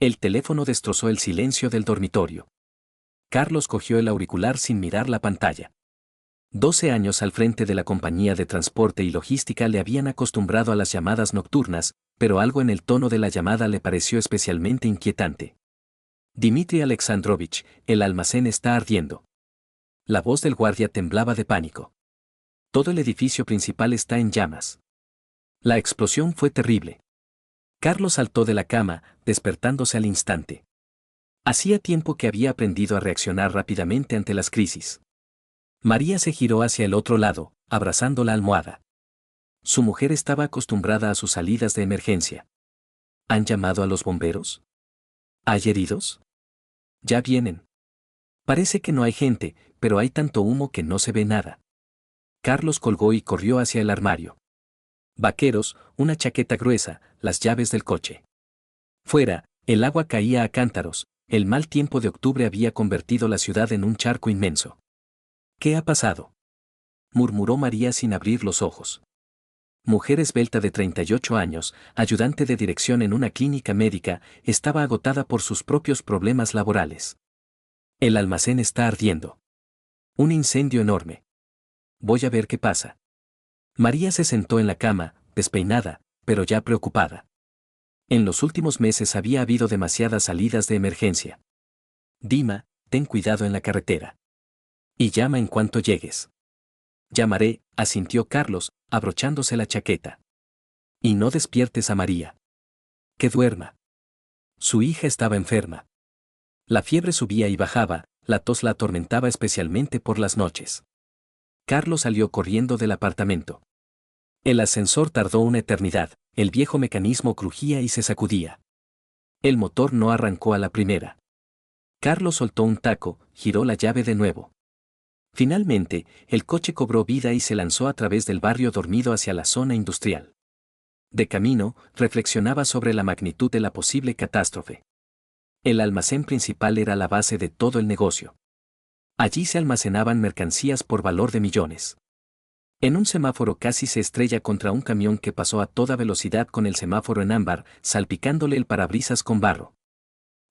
El teléfono destrozó el silencio del dormitorio. Carlos cogió el auricular sin mirar la pantalla. 12 años al frente de la compañía de transporte y logística le habían acostumbrado a las llamadas nocturnas, pero algo en el tono de la llamada le pareció especialmente inquietante. Dmitri Alexandrovich, el almacén está ardiendo. La voz del guardia temblaba de pánico. Todo el edificio principal está en llamas. La explosión fue terrible. Carlos saltó de la cama, despertándose al instante. Hacía tiempo que había aprendido a reaccionar rápidamente ante las crisis. María se giró hacia el otro lado, abrazando la almohada. Su mujer estaba acostumbrada a sus salidas de emergencia. ¿Han llamado a los bomberos? ¿Hay heridos? Ya vienen. Parece que no hay gente, pero hay tanto humo que no se ve nada. Carlos colgó y corrió hacia el armario. Vaqueros, una chaqueta gruesa, las llaves del coche. Fuera, el agua caía a cántaros, el mal tiempo de octubre había convertido la ciudad en un charco inmenso. ¿Qué ha pasado?, murmuró María sin abrir los ojos. Mujer esbelta de 38 años, ayudante de dirección en una clínica médica, estaba agotada por sus propios problemas laborales. El almacén está ardiendo. Un incendio enorme. Voy a ver qué pasa. María se sentó en la cama, despeinada, pero ya preocupada. En los últimos meses había habido demasiadas salidas de emergencia. Dima, ten cuidado en la carretera. Y llama en cuanto llegues. Llamaré, asintió Carlos, abrochándose la chaqueta. Y no despiertes a María. Que duerma. Su hija estaba enferma. La fiebre subía y bajaba, la tos la atormentaba especialmente por las noches. Carlos salió corriendo del apartamento. El ascensor tardó una eternidad, el viejo mecanismo crujía y se sacudía. El motor no arrancó a la primera. Carlos soltó un taco, giró la llave de nuevo. Finalmente, el coche cobró vida y se lanzó a través del barrio dormido hacia la zona industrial. De camino, reflexionaba sobre la magnitud de la posible catástrofe. El almacén principal era la base de todo el negocio. Allí se almacenaban mercancías por valor de millones. En un semáforo casi se estrella contra un camión que pasó a toda velocidad con el semáforo en ámbar, salpicándole el parabrisas con barro.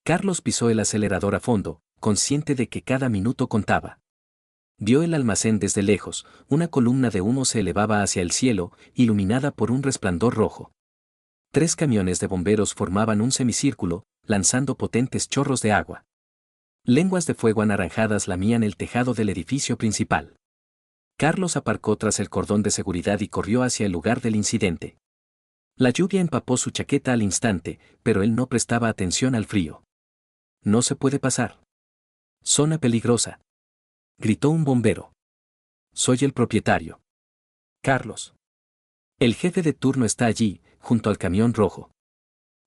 Carlos pisó el acelerador a fondo, consciente de que cada minuto contaba. Vio el almacén desde lejos, una columna de humo se elevaba hacia el cielo, iluminada por un resplandor rojo. 3 camiones de bomberos formaban un semicírculo, lanzando potentes chorros de agua. Lenguas de fuego anaranjadas lamían el tejado del edificio principal. Carlos aparcó tras el cordón de seguridad y corrió hacia el lugar del incidente. La lluvia empapó su chaqueta al instante, pero él no prestaba atención al frío. No se puede pasar. Zona peligrosa. Gritó un bombero. Soy el propietario. Carlos. El jefe de turno está allí, junto al camión rojo.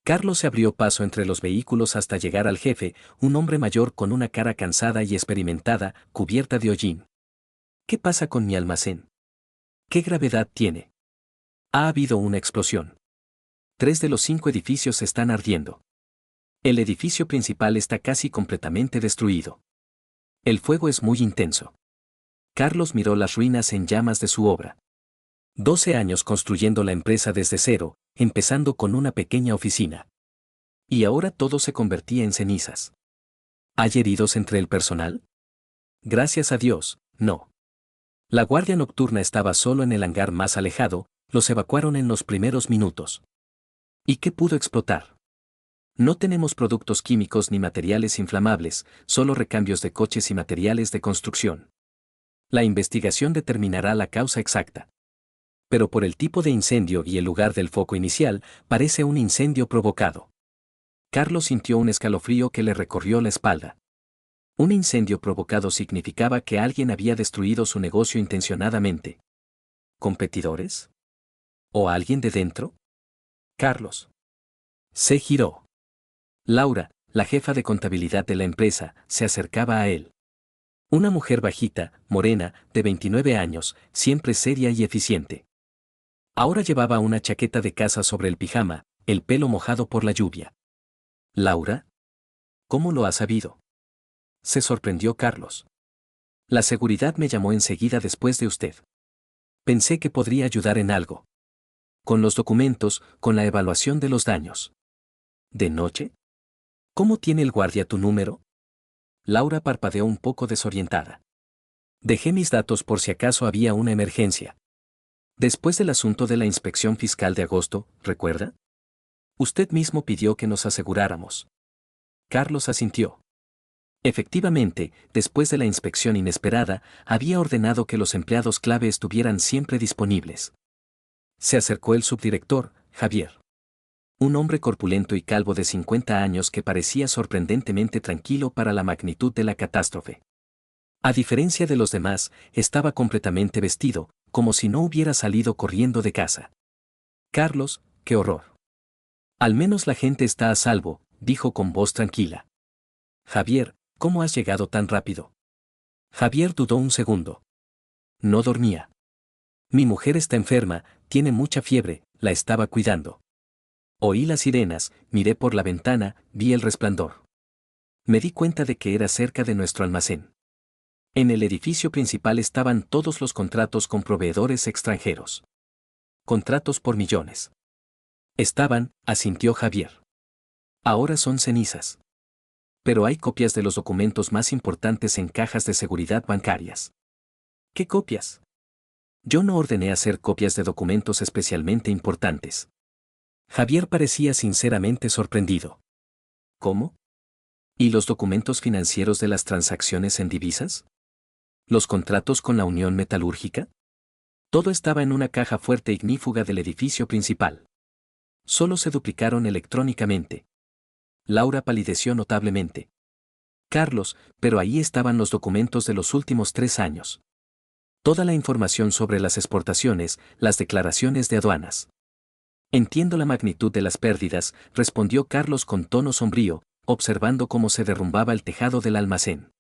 Carlos se abrió paso entre los vehículos hasta llegar al jefe, un hombre mayor con una cara cansada y experimentada, cubierta de hollín. ¿Qué pasa con mi almacén? ¿Qué gravedad tiene? Ha habido una explosión. 3 de los 5 edificios están ardiendo. El edificio principal está casi completamente destruido. El fuego es muy intenso. Carlos miró las ruinas en llamas de su obra. 12 años construyendo la empresa desde cero, empezando con una pequeña oficina. Y ahora todo se convertía en cenizas. ¿Hay heridos entre el personal? Gracias a Dios, no. La guardia nocturna estaba solo en el hangar más alejado, los evacuaron en los primeros minutos. ¿Y qué pudo explotar? No tenemos productos químicos ni materiales inflamables, solo recambios de coches y materiales de construcción. La investigación determinará la causa exacta. Pero por el tipo de incendio y el lugar del foco inicial, parece un incendio provocado. Carlos sintió un escalofrío que le recorrió la espalda. Un incendio provocado significaba que alguien había destruido su negocio intencionadamente. ¿Competidores? ¿O alguien de dentro? Carlos. Se giró. Laura, la jefa de contabilidad de la empresa, se acercaba a él. Una mujer bajita, morena, de 29 años, siempre seria y eficiente. Ahora llevaba una chaqueta de casa sobre el pijama, el pelo mojado por la lluvia. ¿Laura? ¿Cómo lo has sabido? Se sorprendió Carlos. La seguridad me llamó enseguida después de usted. Pensé que podría ayudar en algo. Con los documentos, con la evaluación de los daños. ¿De noche? ¿Cómo tiene el guardia tu número? Laura parpadeó un poco desorientada. Dejé mis datos por si acaso había una emergencia. Después del asunto de la inspección fiscal de agosto, ¿recuerda? Usted mismo pidió que nos aseguráramos. Carlos asintió. Efectivamente, después de la inspección inesperada, había ordenado que los empleados clave estuvieran siempre disponibles. Se acercó el subdirector, Javier. Un hombre corpulento y calvo de 50 años que parecía sorprendentemente tranquilo para la magnitud de la catástrofe. A diferencia de los demás, estaba completamente vestido, como si no hubiera salido corriendo de casa. Carlos, qué horror. Al menos la gente está a salvo, dijo con voz tranquila. Javier, ¿cómo has llegado tan rápido? Javier dudó un segundo. No dormía. Mi mujer está enferma, tiene mucha fiebre, la estaba cuidando. Oí las sirenas, miré por la ventana, vi el resplandor. Me di cuenta de que era cerca de nuestro almacén. En el edificio principal estaban todos los contratos con proveedores extranjeros. Contratos por millones. Estaban, asintió Javier. Ahora son cenizas. Pero hay copias de los documentos más importantes en cajas de seguridad bancarias. ¿Qué copias? Yo no ordené hacer copias de documentos especialmente importantes. Javier parecía sinceramente sorprendido. ¿Cómo? ¿Y los documentos financieros de las transacciones en divisas? ¿Los contratos con la Unión Metalúrgica? Todo estaba en una caja fuerte ignífuga del edificio principal. Solo se duplicaron electrónicamente. Laura palideció notablemente. Carlos, pero ahí estaban los documentos de los últimos 3 años. Toda la información sobre las exportaciones, las declaraciones de aduanas. Entiendo la magnitud de las pérdidas, respondió Carlos con tono sombrío, observando cómo se derrumbaba el tejado del almacén.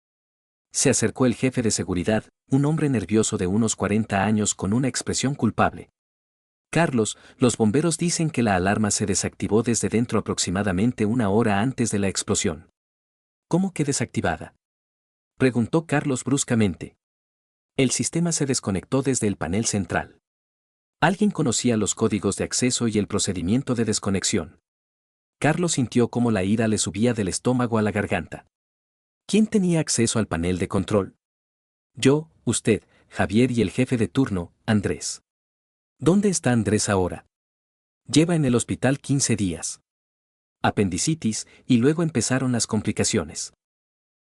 Se acercó el jefe de seguridad, un hombre nervioso de unos 40 años con una expresión culpable. Carlos, los bomberos dicen que la alarma se desactivó desde dentro aproximadamente 1 hora antes de la explosión. ¿Cómo que desactivada? Preguntó Carlos bruscamente. El sistema se desconectó desde el panel central. Alguien conocía los códigos de acceso y el procedimiento de desconexión. Carlos sintió cómo la ira le subía del estómago a la garganta. ¿Quién tenía acceso al panel de control? Yo, usted, Javier y el jefe de turno, Andrés. ¿Dónde está Andrés ahora? Lleva en el hospital 15 días. Apendicitis, y luego empezaron las complicaciones.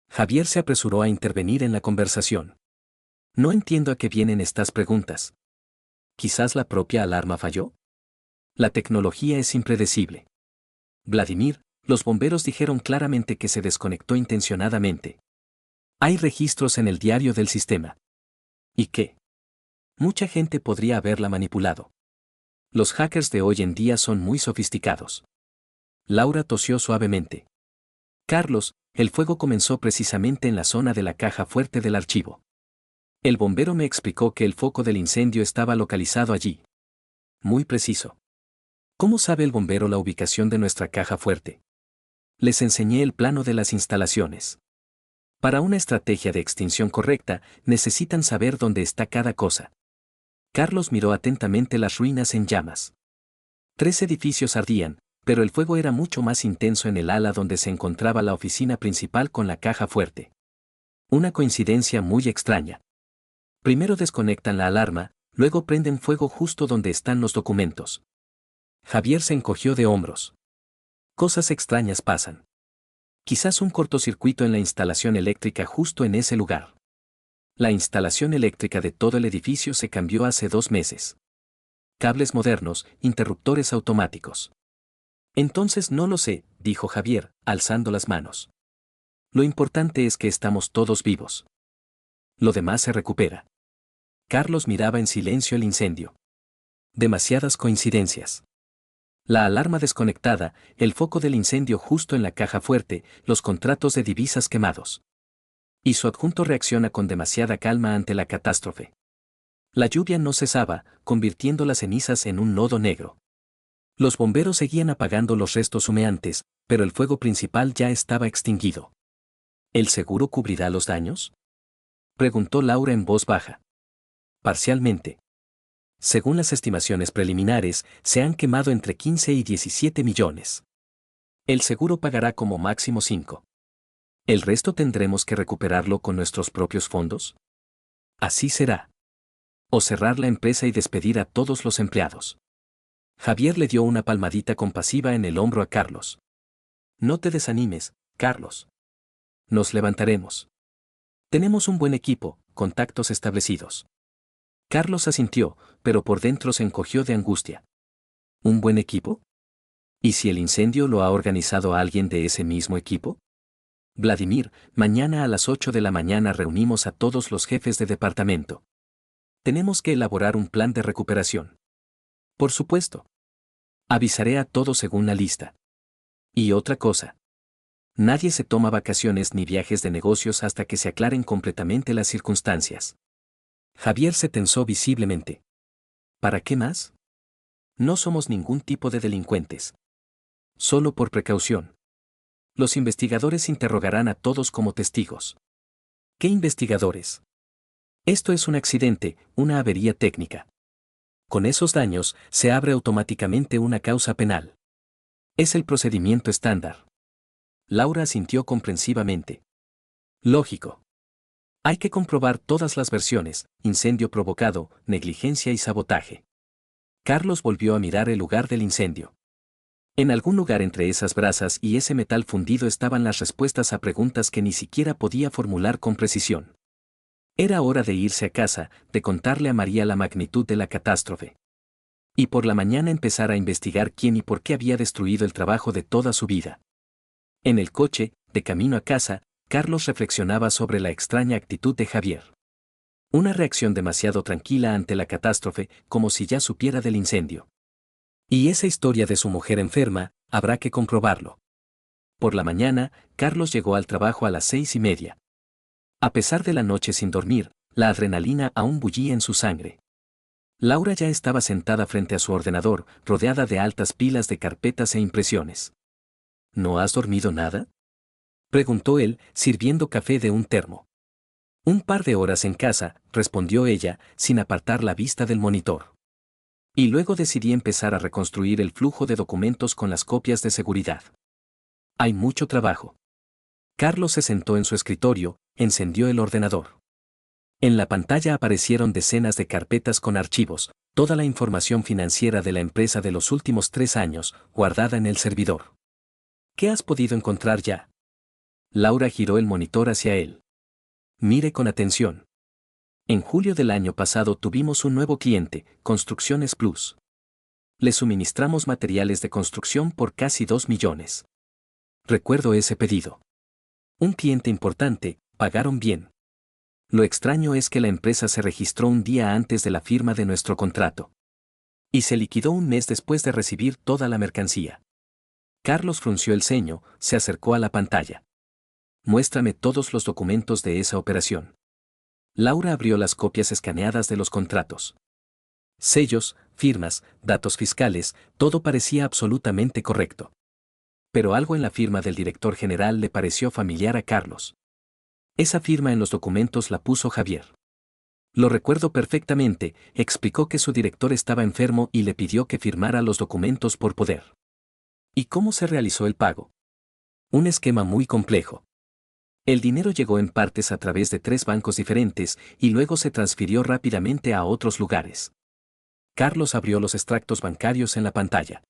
Javier se apresuró a intervenir en la conversación. No entiendo a qué vienen estas preguntas. ¿Quizás la propia alarma falló? La tecnología es impredecible. Vladimir, los bomberos dijeron claramente que se desconectó intencionadamente. Hay registros en el diario del sistema. ¿Y qué? Mucha gente podría haberla manipulado. Los hackers de hoy en día son muy sofisticados. Laura tosió suavemente. Carlos, el fuego comenzó precisamente en la zona de la caja fuerte del archivo. El bombero me explicó que el foco del incendio estaba localizado allí. Muy preciso. ¿Cómo sabe el bombero la ubicación de nuestra caja fuerte? Les enseñé el plano de las instalaciones. Para una estrategia de extinción correcta, necesitan saber dónde está cada cosa. Carlos miró atentamente las ruinas en llamas. 3 edificios ardían, pero el fuego era mucho más intenso en el ala donde se encontraba la oficina principal con la caja fuerte. Una coincidencia muy extraña. Primero desconectan la alarma, luego prenden fuego justo donde están los documentos. Javier se encogió de hombros. Cosas extrañas pasan. Quizás un cortocircuito en la instalación eléctrica justo en ese lugar. La instalación eléctrica de todo el edificio se cambió hace 2 meses. Cables modernos, interruptores automáticos. Entonces no lo sé, dijo Javier, alzando las manos. Lo importante es que estamos todos vivos. Lo demás se recupera. Carlos miraba en silencio el incendio. Demasiadas coincidencias. La alarma desconectada, el foco del incendio justo en la caja fuerte, los contratos de divisas quemados. Y su adjunto reacciona con demasiada calma ante la catástrofe. La lluvia no cesaba, convirtiendo las cenizas en un lodo negro. Los bomberos seguían apagando los restos humeantes, pero el fuego principal ya estaba extinguido. ¿El seguro cubrirá los daños? Preguntó Laura en voz baja. Parcialmente. Según las estimaciones preliminares, se han quemado entre 15 y 17 millones. El seguro pagará como máximo 5. ¿El resto tendremos que recuperarlo con nuestros propios fondos? Así será. O cerrar la empresa y despedir a todos los empleados. Javier le dio una palmadita compasiva en el hombro a Carlos. No te desanimes, Carlos. Nos levantaremos. Tenemos un buen equipo, contactos establecidos. Carlos asintió, pero por dentro se encogió de angustia. ¿Un buen equipo? ¿Y si el incendio lo ha organizado alguien de ese mismo equipo? Vladimir, mañana a las 8 de la mañana reunimos a todos los jefes de departamento. Tenemos que elaborar un plan de recuperación. Por supuesto. Avisaré a todos según la lista. Y otra cosa. Nadie se toma vacaciones ni viajes de negocios hasta que se aclaren completamente las circunstancias. Javier se tensó visiblemente. ¿Para qué más? No somos ningún tipo de delincuentes. Solo por precaución. Los investigadores interrogarán a todos como testigos. ¿Qué investigadores? Esto es un accidente, una avería técnica. Con esos daños, se abre automáticamente una causa penal. Es el procedimiento estándar. Laura asintió comprensivamente. Lógico. Hay que comprobar todas las versiones: incendio provocado, negligencia y sabotaje. Carlos volvió a mirar el lugar del incendio. En algún lugar entre esas brasas y ese metal fundido estaban las respuestas a preguntas que ni siquiera podía formular con precisión. Era hora de irse a casa, de contarle a María la magnitud de la catástrofe. Y por la mañana empezar a investigar quién y por qué había destruido el trabajo de toda su vida. En el coche, de camino a casa, Carlos reflexionaba sobre la extraña actitud de Javier. Una reacción demasiado tranquila ante la catástrofe, como si ya supiera del incendio. Y esa historia de su mujer enferma, habrá que comprobarlo. Por la mañana, Carlos llegó al trabajo a las 6:30. A pesar de la noche sin dormir, la adrenalina aún bullía en su sangre. Laura ya estaba sentada frente a su ordenador, rodeada de altas pilas de carpetas e impresiones. ¿No has dormido nada?, preguntó él, sirviendo café de un termo. Un par de horas en casa, respondió ella, sin apartar la vista del monitor. Y luego decidí empezar a reconstruir el flujo de documentos con las copias de seguridad. Hay mucho trabajo. Carlos se sentó en su escritorio, encendió el ordenador. En la pantalla aparecieron decenas de carpetas con archivos, toda la información financiera de la empresa de los últimos 3 años, guardada en el servidor. ¿Qué has podido encontrar ya? Laura giró el monitor hacia él. Mire con atención. En julio del año pasado tuvimos un nuevo cliente, Construcciones Plus. Le suministramos materiales de construcción por casi 2 millones. Recuerdo ese pedido. Un cliente importante, pagaron bien. Lo extraño es que la empresa se registró un día antes de la firma de nuestro contrato. Y se liquidó un mes después de recibir toda la mercancía. Carlos frunció el ceño, se acercó a la pantalla. Muéstrame todos los documentos de esa operación. Laura abrió las copias escaneadas de los contratos. Sellos, firmas, datos fiscales, todo parecía absolutamente correcto. Pero algo en la firma del director general le pareció familiar a Carlos. Esa firma en los documentos la puso Javier. Lo recuerdo perfectamente, explicó que su director estaba enfermo y le pidió que firmara los documentos por poder. ¿Y cómo se realizó el pago? Un esquema muy complejo. El dinero llegó en partes a través de 3 bancos diferentes y luego se transfirió rápidamente a otros lugares. Carlos abrió los extractos bancarios en la pantalla.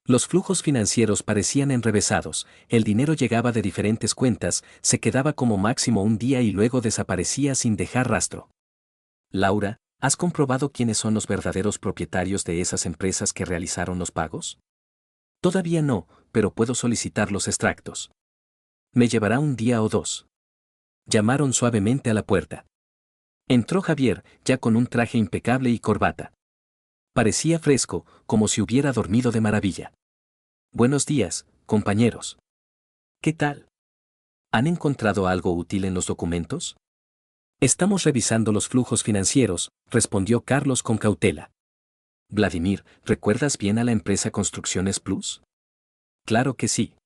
Los flujos financieros parecían enrevesados, el dinero llegaba de diferentes cuentas, se quedaba como máximo un día y luego desaparecía sin dejar rastro. Laura, ¿has comprobado quiénes son los verdaderos propietarios de esas empresas que realizaron los pagos? Todavía no, pero puedo solicitar los extractos. Me llevará un día o 2. Llamaron suavemente a la puerta. Entró Javier, ya con un traje impecable y corbata. Parecía fresco, como si hubiera dormido de maravilla. Buenos días, compañeros. ¿Qué tal? ¿Han encontrado algo útil en los documentos? Estamos revisando los flujos financieros, respondió Carlos con cautela. Vladimir, ¿recuerdas bien a la empresa Construcciones Plus? Claro que sí.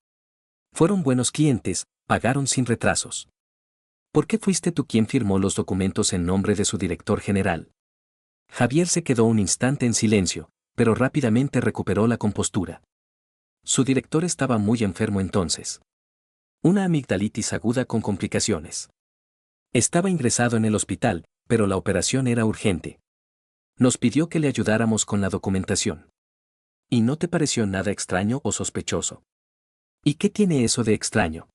Fueron buenos clientes, pagaron sin retrasos. ¿Por qué fuiste tú quien firmó los documentos en nombre de su director general? Javier se quedó un instante en silencio, pero rápidamente recuperó la compostura. Su director estaba muy enfermo entonces. Una amigdalitis aguda con complicaciones. Estaba ingresado en el hospital, pero la operación era urgente. Nos pidió que le ayudáramos con la documentación. ¿Y no te pareció nada extraño o sospechoso? ¿Y qué tiene eso de extraño?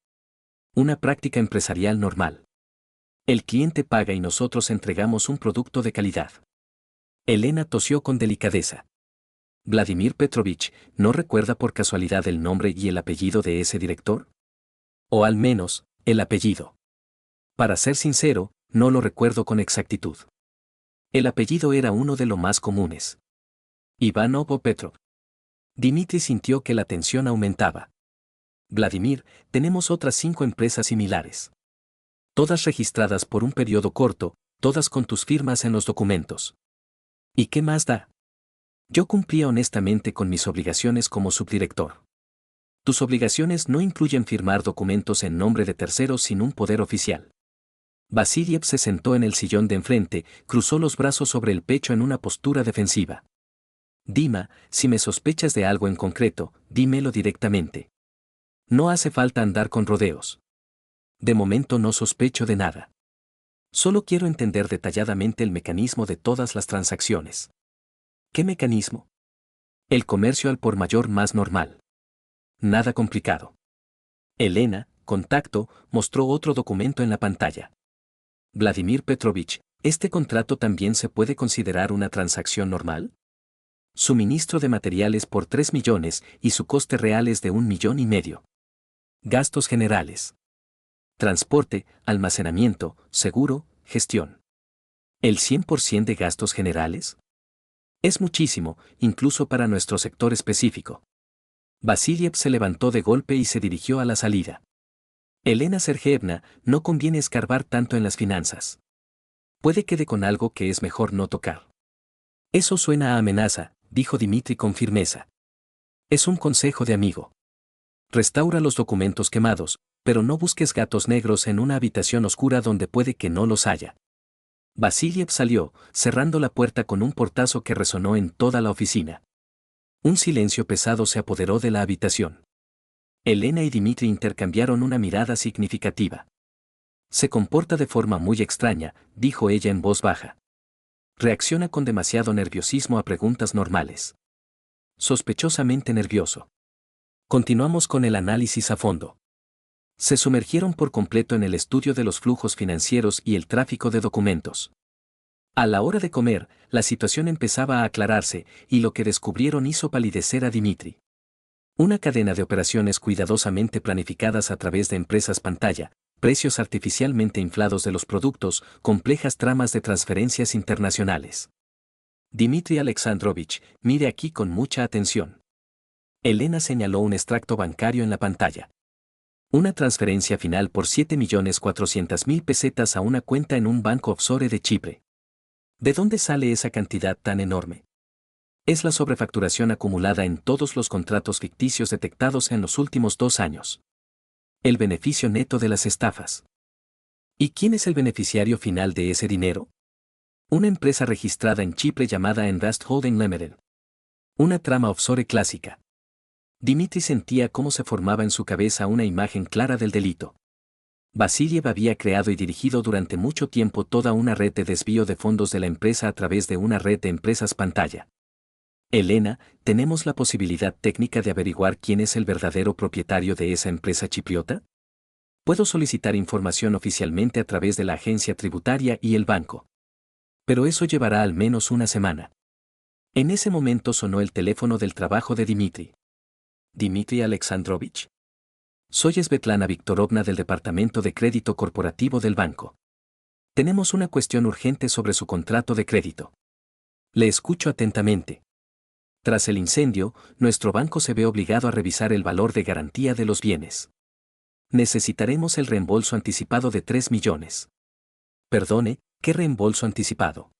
Una práctica empresarial normal. El cliente paga y nosotros entregamos un producto de calidad. Elena tosió con delicadeza. Vladimir Petrovich, ¿no recuerda por casualidad el nombre y el apellido de ese director? O al menos, el apellido. Para ser sincero, no lo recuerdo con exactitud. El apellido era uno de los más comunes. Ivanov o Petrov. Dmitri sintió que la tensión aumentaba. Vladimir, tenemos otras 5 empresas similares. Todas registradas por un periodo corto, todas con tus firmas en los documentos. ¿Y qué más da? Yo cumplía honestamente con mis obligaciones como subdirector. Tus obligaciones no incluyen firmar documentos en nombre de terceros sin un poder oficial. Vasiliev se sentó en el sillón de enfrente, cruzó los brazos sobre el pecho en una postura defensiva. Dima, si me sospechas de algo en concreto, dímelo directamente. No hace falta andar con rodeos. De momento no sospecho de nada. Solo quiero entender detalladamente el mecanismo de todas las transacciones. ¿Qué mecanismo? El comercio al por mayor más normal. Nada complicado. Elena, contacto, mostró otro documento en la pantalla. Vladimir Petrovich, ¿este contrato también se puede considerar una transacción normal? Suministro de materiales por 3 millones y su coste real es de 1,5 millones. Gastos generales. Transporte, almacenamiento, seguro, gestión. ¿El 100% de gastos generales? Es muchísimo, incluso para nuestro sector específico. Vasiliev se levantó de golpe y se dirigió a la salida. Elena Sergeyevna, no conviene escarbar tanto en las finanzas. Puede quede con algo que es mejor no tocar. Eso suena a amenaza, dijo Dmitri con firmeza. Es un consejo de amigo. Restaura los documentos quemados, pero no busques gatos negros en una habitación oscura donde puede que no los haya. Vasiliev salió, cerrando la puerta con un portazo que resonó en toda la oficina. Un silencio pesado se apoderó de la habitación. Elena y Dmitri intercambiaron una mirada significativa. Se comporta de forma muy extraña, dijo ella en voz baja. Reacciona con demasiado nerviosismo a preguntas normales. Sospechosamente nervioso. Continuamos con el análisis a fondo. Se sumergieron por completo en el estudio de los flujos financieros y el tráfico de documentos. A la hora de comer, la situación empezaba a aclararse, y lo que descubrieron hizo palidecer a Dmitri. Una cadena de operaciones cuidadosamente planificadas a través de empresas pantalla, precios artificialmente inflados de los productos, complejas tramas de transferencias internacionales. Dmitri Alexandrovich, mire aquí con mucha atención. Elena señaló un extracto bancario en la pantalla. Una transferencia final por 7.400.000 pesetas a una cuenta en un banco offshore de Chipre. ¿De dónde sale esa cantidad tan enorme? Es la sobrefacturación acumulada en todos los contratos ficticios detectados en los últimos 2 años. El beneficio neto de las estafas. ¿Y quién es el beneficiario final de ese dinero? Una empresa registrada en Chipre llamada Envest Holding Limited. Una trama offshore clásica. Dmitri sentía cómo se formaba en su cabeza una imagen clara del delito. Vasiliev había creado y dirigido durante mucho tiempo toda una red de desvío de fondos de la empresa a través de una red de empresas pantalla. Elena, ¿tenemos la posibilidad técnica de averiguar quién es el verdadero propietario de esa empresa chipriota? Puedo solicitar información oficialmente a través de la agencia tributaria y el banco. Pero eso llevará al menos una semana. En ese momento sonó el teléfono del trabajo de Dmitri. ¿Dmitri Alexandrovich? Soy Svetlana Viktorovna del Departamento de Crédito Corporativo del banco. Tenemos una cuestión urgente sobre su contrato de crédito. Le escucho atentamente. Tras el incendio, nuestro banco se ve obligado a revisar el valor de garantía de los bienes. Necesitaremos el reembolso anticipado de 3 millones. Perdone, ¿qué reembolso anticipado?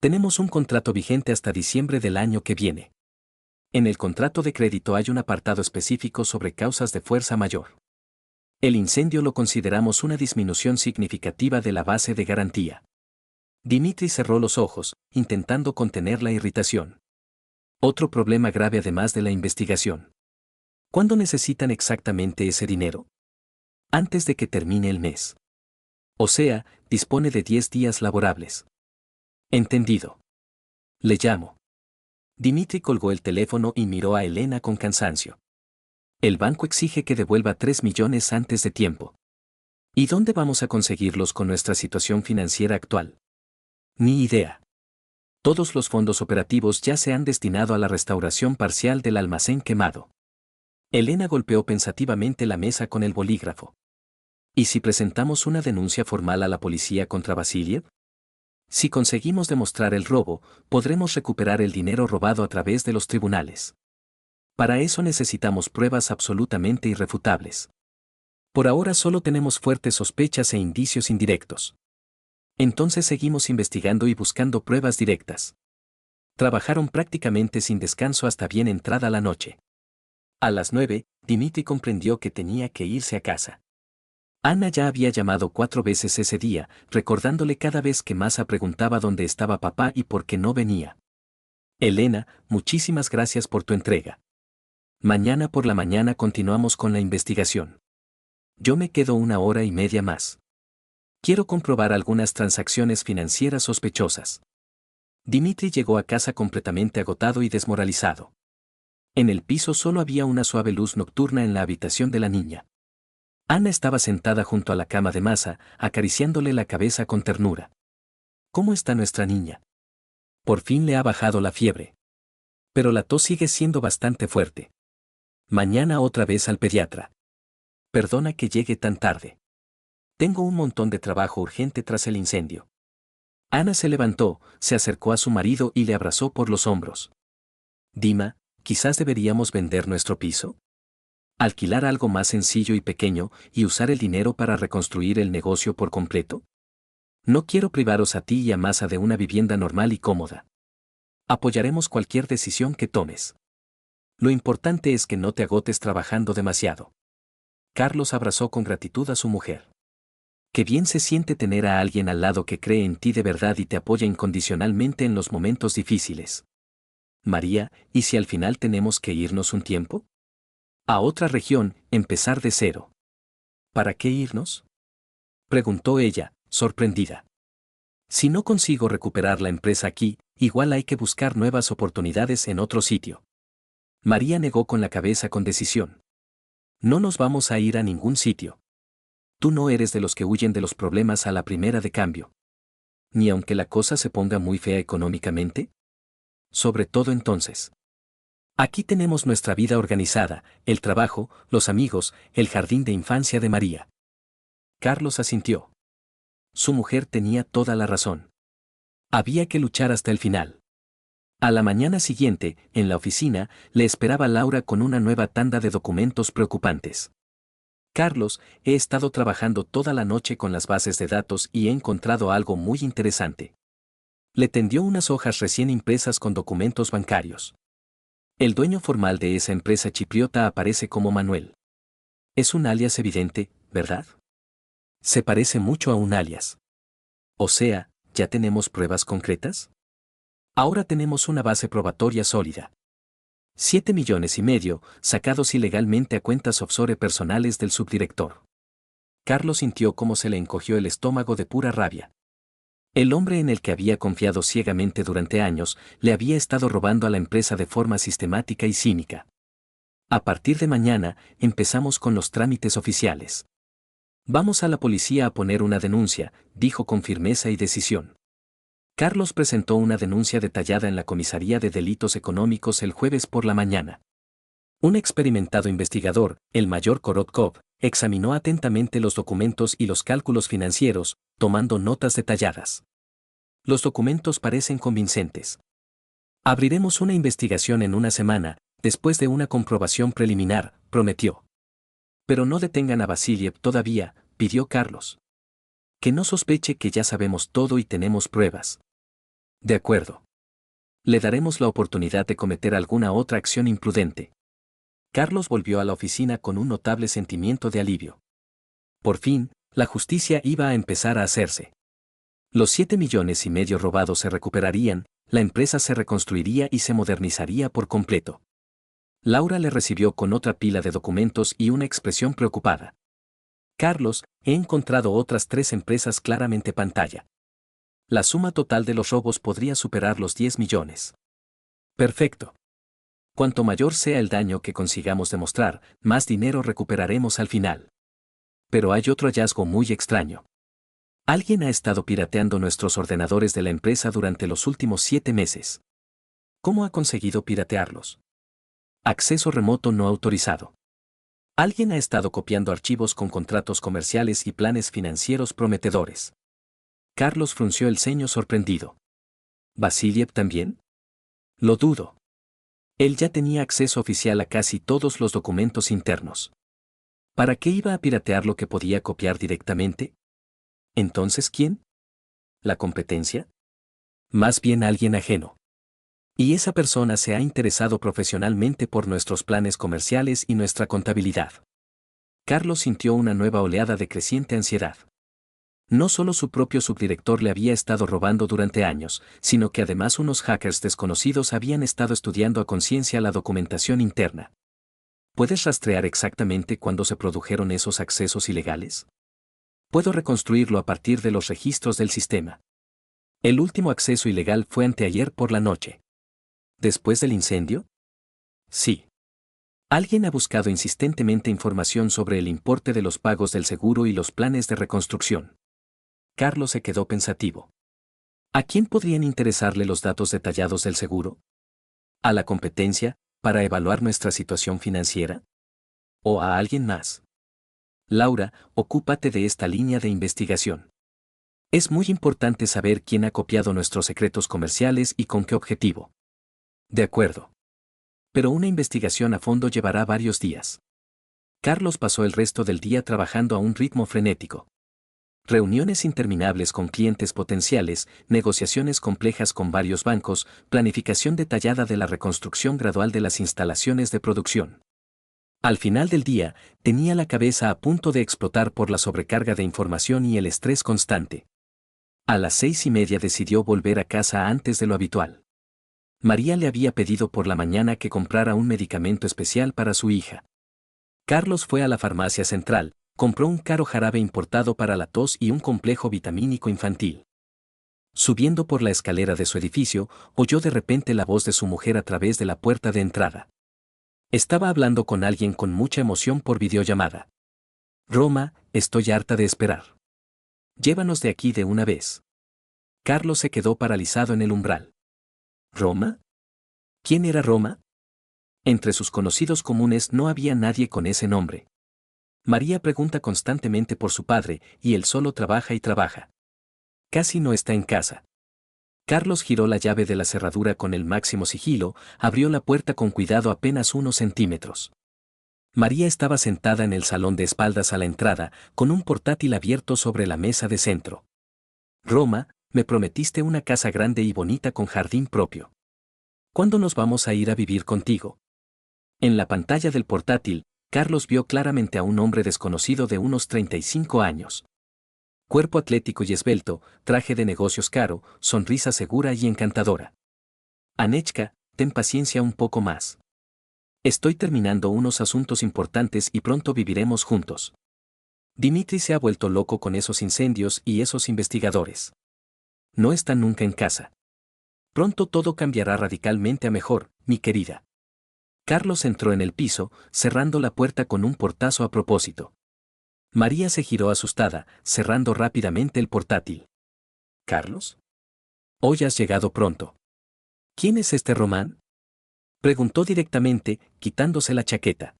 Tenemos un contrato vigente hasta diciembre del año que viene. En el contrato de crédito hay un apartado específico sobre causas de fuerza mayor. El incendio lo consideramos una disminución significativa de la base de garantía. Dmitri cerró los ojos, intentando contener la irritación. Otro problema grave además de la investigación. ¿Cuándo necesitan exactamente ese dinero? Antes de que termine el mes. O sea, dispone de 10 días laborables. Entendido. Le llamo. Dimitri colgó el teléfono y miró a Elena con cansancio. El banco exige que devuelva 3 millones antes de tiempo. ¿Y dónde vamos a conseguirlos con nuestra situación financiera actual? Ni idea. Todos los fondos operativos ya se han destinado a la restauración parcial del almacén quemado. Elena golpeó pensativamente la mesa con el bolígrafo. ¿Y si presentamos una denuncia formal a la policía contra Vasiliev? Si conseguimos demostrar el robo, podremos recuperar el dinero robado a través de los tribunales. Para eso necesitamos pruebas absolutamente irrefutables. Por ahora solo tenemos fuertes sospechas e indicios indirectos. Entonces seguimos investigando y buscando pruebas directas. Trabajaron prácticamente sin descanso hasta bien entrada la noche. A las 9, Dimitri comprendió que tenía que irse a casa. Ana ya había llamado 4 veces ese día, recordándole cada vez que Masa preguntaba dónde estaba papá y por qué no venía. Elena, muchísimas gracias por tu entrega. Mañana por la mañana continuamos con la investigación. Yo me quedo 1 hora y media más. Quiero comprobar algunas transacciones financieras sospechosas. Dimitri llegó a casa completamente agotado y desmoralizado. En el piso solo había una suave luz nocturna en la habitación de la niña. Ana estaba sentada junto a la cama de Masa, acariciándole la cabeza con ternura. ¿Cómo está nuestra niña? Por fin le ha bajado la fiebre. Pero la tos sigue siendo bastante fuerte. Mañana otra vez al pediatra. Perdona que llegue tan tarde. Tengo un montón de trabajo urgente tras el incendio. Ana se levantó, se acercó a su marido y le abrazó por los hombros. Dima, quizás deberíamos vender nuestro piso. ¿Alquilar algo más sencillo y pequeño y usar el dinero para reconstruir el negocio por completo? No quiero privaros a ti y a Masa de una vivienda normal y cómoda. Apoyaremos cualquier decisión que tomes. Lo importante es que no te agotes trabajando demasiado. Carlos abrazó con gratitud a su mujer. Qué bien se siente tener a alguien al lado que cree en ti de verdad y te apoya incondicionalmente en los momentos difíciles. María, ¿y si al final tenemos que irnos un tiempo? A otra región, empezar de cero. ¿Para qué irnos? Preguntó ella, sorprendida. Si no consigo recuperar la empresa aquí, igual hay que buscar nuevas oportunidades en otro sitio. María negó con la cabeza con decisión. No nos vamos a ir a ningún sitio. Tú no eres de los que huyen de los problemas a la primera de cambio. Ni aunque la cosa se ponga muy fea económicamente. Sobre todo entonces. Aquí tenemos nuestra vida organizada, el trabajo, los amigos, el jardín de infancia de María. Carlos asintió. Su mujer tenía toda la razón. Había que luchar hasta el final. A la mañana siguiente, en la oficina, le esperaba Laura con una nueva tanda de documentos preocupantes. Carlos, he estado trabajando toda la noche con las bases de datos y he encontrado algo muy interesante. Le tendió unas hojas recién impresas con documentos bancarios. El dueño formal de esa empresa chipriota aparece como Manuel. Es un alias evidente, ¿verdad? Se parece mucho a un alias. O sea, ¿ya tenemos pruebas concretas? Ahora tenemos una base probatoria sólida. 7,5 millones sacados ilegalmente a cuentas offshore personales del subdirector. Carlos sintió cómo se le encogió el estómago de pura rabia. El hombre en el que había confiado ciegamente durante años le había estado robando a la empresa de forma sistemática y cínica. A partir de mañana, empezamos con los trámites oficiales. Vamos a la policía a poner una denuncia, dijo con firmeza y decisión. Carlos presentó una denuncia detallada en la Comisaría de Delitos Económicos el jueves por la mañana. Un experimentado investigador, el mayor Korotkov, examinó atentamente los documentos y los cálculos financieros, tomando notas detalladas. Los documentos parecen convincentes. Abriremos una investigación en una semana, después de una comprobación preliminar, prometió. Pero no detengan a Vasiliev todavía, pidió Carlos. Que no sospeche que ya sabemos todo y tenemos pruebas. De acuerdo. Le daremos la oportunidad de cometer alguna otra acción imprudente. Carlos volvió a la oficina con un notable sentimiento de alivio. Por fin, la justicia iba a empezar a hacerse. Los 7,5 millones robados se recuperarían, la empresa se reconstruiría y se modernizaría por completo. Laura le recibió con otra pila de documentos y una expresión preocupada. Carlos, he encontrado otras 3 empresas claramente pantalla. La suma total de los robos podría superar los 10 millones. Perfecto. Cuanto mayor sea el daño que consigamos demostrar, más dinero recuperaremos al final. Pero hay otro hallazgo muy extraño. Alguien ha estado pirateando nuestros ordenadores de la empresa durante los últimos 7 meses. ¿Cómo ha conseguido piratearlos? Acceso remoto no autorizado. Alguien ha estado copiando archivos con contratos comerciales y planes financieros prometedores. Carlos frunció el ceño sorprendido. ¿Vasiliev también? Lo dudo. Él ya tenía acceso oficial a casi todos los documentos internos. ¿Para qué iba a piratear lo que podía copiar directamente? ¿Entonces quién? ¿La competencia? Más bien alguien ajeno. Y esa persona se ha interesado profesionalmente por nuestros planes comerciales y nuestra contabilidad. Carlos sintió una nueva oleada de creciente ansiedad. No solo su propio subdirector le había estado robando durante años, sino que además unos hackers desconocidos habían estado estudiando a conciencia la documentación interna. ¿Puedes rastrear exactamente cuándo se produjeron esos accesos ilegales? Puedo reconstruirlo a partir de los registros del sistema. El último acceso ilegal fue anteayer por la noche. ¿Después del incendio? Sí. Alguien ha buscado insistentemente información sobre el importe de los pagos del seguro y los planes de reconstrucción. Carlos se quedó pensativo. ¿A quién podrían interesarle los datos detallados del seguro? ¿A la competencia, para evaluar nuestra situación financiera? ¿O a alguien más? Laura, ocúpate de esta línea de investigación. Es muy importante saber quién ha copiado nuestros secretos comerciales y con qué objetivo. De acuerdo. Pero una investigación a fondo llevará varios días. Carlos pasó el resto del día trabajando a un ritmo frenético. Reuniones interminables con clientes potenciales, negociaciones complejas con varios bancos, planificación detallada de la reconstrucción gradual de las instalaciones de producción. Al final del día, tenía la cabeza a punto de explotar por la sobrecarga de información y el estrés constante. A las 6:30 decidió volver a casa antes de lo habitual. María le había pedido por la mañana que comprara un medicamento especial para su hija. Carlos fue a la farmacia central, compró un caro jarabe importado para la tos y un complejo vitamínico infantil. Subiendo por la escalera de su edificio, oyó de repente la voz de su mujer a través de la puerta de entrada. Estaba hablando con alguien con mucha emoción por videollamada. Roma, estoy harta de esperar. Llévanos de aquí de una vez. Carlos se quedó paralizado en el umbral. ¿Roma? ¿Quién era Roma? Entre sus conocidos comunes no había nadie con ese nombre. María pregunta constantemente por su padre, y él solo trabaja y trabaja. Casi no está en casa. Carlos giró la llave de la cerradura con el máximo sigilo, abrió la puerta con cuidado apenas unos centímetros. María estaba sentada en el salón de espaldas a la entrada, con un portátil abierto sobre la mesa de centro. Roma, me prometiste una casa grande y bonita con jardín propio. ¿Cuándo nos vamos a ir a vivir contigo? En la pantalla del portátil, Carlos vio claramente a un hombre desconocido de unos 35 años. Cuerpo atlético y esbelto, traje de negocios caro, sonrisa segura y encantadora. Anechka, ten paciencia un poco más. Estoy terminando unos asuntos importantes y pronto viviremos juntos. Dimitri se ha vuelto loco con esos incendios y esos investigadores. No están nunca en casa. Pronto todo cambiará radicalmente a mejor, mi querida. Carlos entró en el piso, cerrando la puerta con un portazo a propósito. María se giró asustada, cerrando rápidamente el portátil. ¿Carlos? Hoy has llegado pronto. ¿Quién es este Román? Preguntó directamente, quitándose la chaqueta.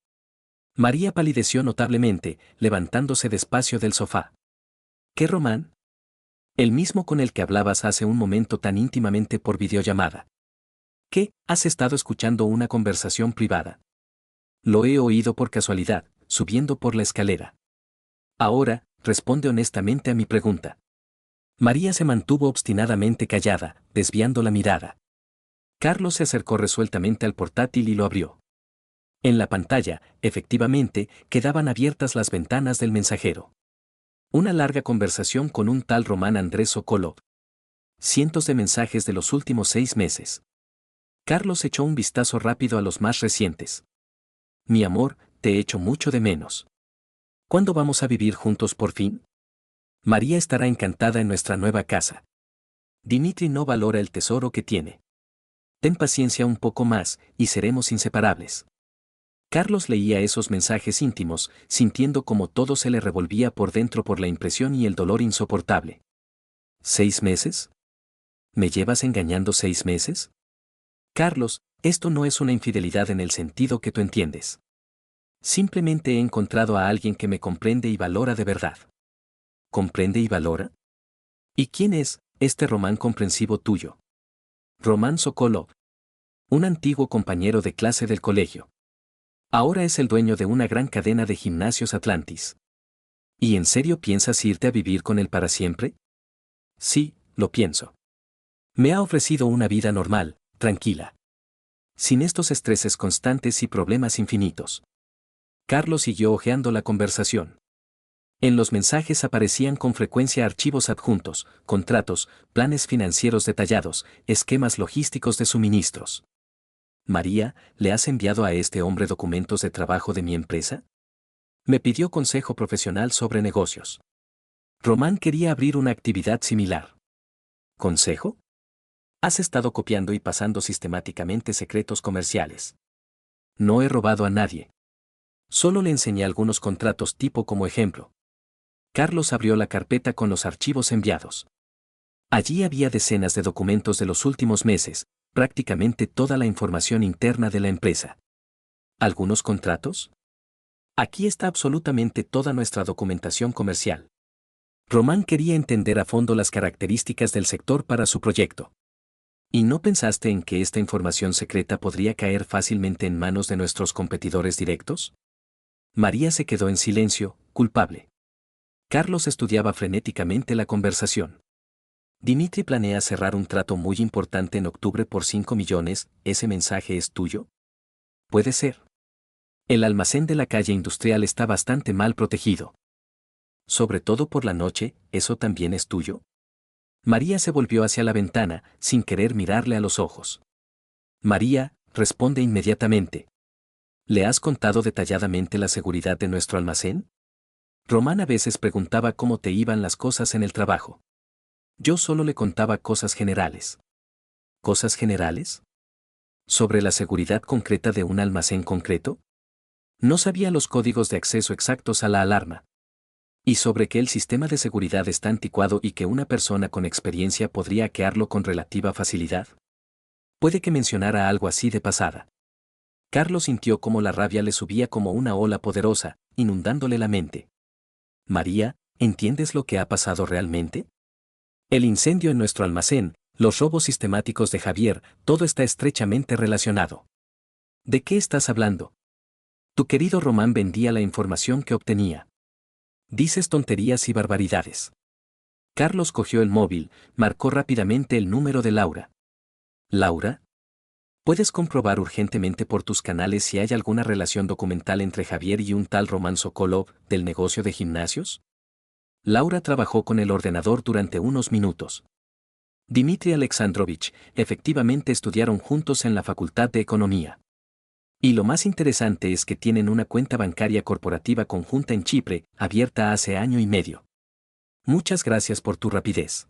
María palideció notablemente, levantándose despacio del sofá. ¿Qué Román? El mismo con el que hablabas hace un momento tan íntimamente por videollamada. ¿Qué? ¿Has estado escuchando una conversación privada? Lo he oído por casualidad, subiendo por la escalera. Ahora, responde honestamente a mi pregunta. María se mantuvo obstinadamente callada, desviando la mirada. Carlos se acercó resueltamente al portátil y lo abrió. En la pantalla, efectivamente, quedaban abiertas las ventanas del mensajero. Una larga conversación con un tal Román Andrés Sokolov. Cientos de mensajes de los últimos 6 meses. Carlos echó un vistazo rápido a los más recientes. Mi amor, te echo mucho de menos. ¿Cuándo vamos a vivir juntos por fin? María estará encantada en nuestra nueva casa. Dimitri no valora el tesoro que tiene. Ten paciencia un poco más, y seremos inseparables. Carlos leía esos mensajes íntimos, sintiendo como todo se le revolvía por dentro por la impresión y el dolor insoportable. ¿6 meses? ¿Me llevas engañando 6 meses? Carlos, esto no es una infidelidad en el sentido que tú entiendes. Simplemente he encontrado a alguien que me comprende y valora de verdad. ¿Comprende y valora? ¿Y quién es este Román comprensivo tuyo? Román Sokolov. Un antiguo compañero de clase del colegio. Ahora es el dueño de una gran cadena de gimnasios Atlantis. ¿Y en serio piensas irte a vivir con él para siempre? Sí, lo pienso. Me ha ofrecido una vida normal, tranquila. Sin estos estreses constantes y problemas infinitos. Carlos siguió hojeando la conversación. En los mensajes aparecían con frecuencia archivos adjuntos, contratos, planes financieros detallados, esquemas logísticos de suministros. María, ¿le has enviado a este hombre documentos de trabajo de mi empresa? Me pidió consejo profesional sobre negocios. Román quería abrir una actividad similar. ¿Consejo? Has estado copiando y pasando sistemáticamente secretos comerciales. No he robado a nadie. Solo le enseñé algunos contratos tipo como ejemplo. Carlos abrió la carpeta con los archivos enviados. Allí había decenas de documentos de los últimos meses, prácticamente toda la información interna de la empresa. ¿Algunos contratos? Aquí está absolutamente toda nuestra documentación comercial. Román quería entender a fondo las características del sector para su proyecto. ¿Y no pensaste en que esta información secreta podría caer fácilmente en manos de nuestros competidores directos? María se quedó en silencio, culpable. Carlos estudiaba frenéticamente la conversación. Dimitri planea cerrar un trato muy importante en octubre por 5 millones, ¿ese mensaje es tuyo? Puede ser. El almacén de la calle industrial está bastante mal protegido. Sobre todo por la noche, ¿eso también es tuyo? María se volvió hacia la ventana, sin querer mirarle a los ojos. María, responde inmediatamente. ¿Le has contado detalladamente la seguridad de nuestro almacén? Román a veces preguntaba cómo te iban las cosas en el trabajo. Yo solo le contaba cosas generales. ¿Cosas generales? ¿Sobre la seguridad concreta de un almacén concreto? No sabía los códigos de acceso exactos a la alarma. Y sobre que el sistema de seguridad está anticuado y que una persona con experiencia podría hackearlo con relativa facilidad. Puede que mencionara algo así de pasada. Carlos sintió cómo la rabia le subía como una ola poderosa, inundándole la mente. María, ¿entiendes lo que ha pasado realmente? El incendio en nuestro almacén, los robos sistemáticos de Javier, todo está estrechamente relacionado. ¿De qué estás hablando? Tu querido Román vendía la información que obtenía. Dices tonterías y barbaridades. Carlos cogió el móvil, marcó rápidamente el número de Laura. ¿Laura? ¿Puedes comprobar urgentemente por tus canales si hay alguna relación documental entre Javier y un tal Román Sokolov, del negocio de gimnasios? Laura trabajó con el ordenador durante unos minutos. Dmitri Alexandrovich, efectivamente estudiaron juntos en la Facultad de Economía. Y lo más interesante es que tienen una cuenta bancaria corporativa conjunta en Chipre, abierta hace año y medio. Muchas gracias por tu rapidez.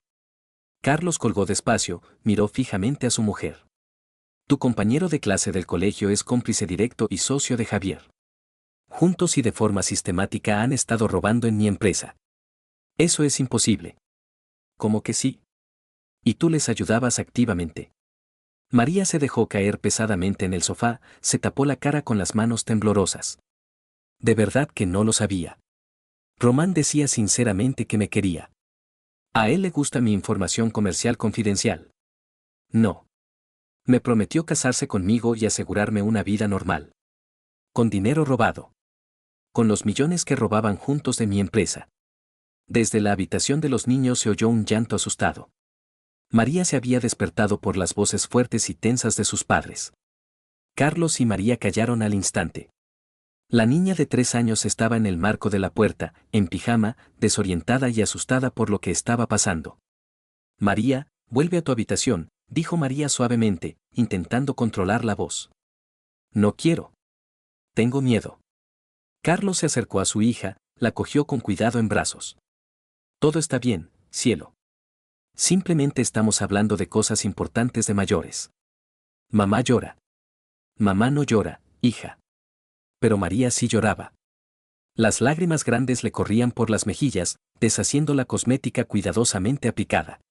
Carlos colgó despacio, miró fijamente a su mujer. Tu compañero de clase del colegio es cómplice directo y socio de Javier. Juntos y de forma sistemática han estado robando en mi empresa. Eso es imposible. ¿Cómo que sí? Y tú les ayudabas activamente. María se dejó caer pesadamente en el sofá, se tapó la cara con las manos temblorosas. De verdad que no lo sabía. Román decía sinceramente que me quería. A él le gusta mi información comercial confidencial. No. Me prometió casarse conmigo y asegurarme una vida normal. Con dinero robado. Con los millones que robaban juntos de mi empresa. Desde la habitación de los niños se oyó un llanto asustado. María se había despertado por las voces fuertes y tensas de sus padres. Carlos y María callaron al instante. La niña de 3 años estaba en el marco de la puerta, en pijama, desorientada y asustada por lo que estaba pasando. María, vuelve a tu habitación, dijo María suavemente, intentando controlar la voz. No quiero. Tengo miedo. Carlos se acercó a su hija, la cogió con cuidado en brazos. Todo está bien, cielo. Simplemente estamos hablando de cosas importantes de mayores. Mamá llora. Mamá no llora, hija. Pero María sí lloraba. Las lágrimas grandes le corrían por las mejillas, deshaciendo la cosmética cuidadosamente aplicada.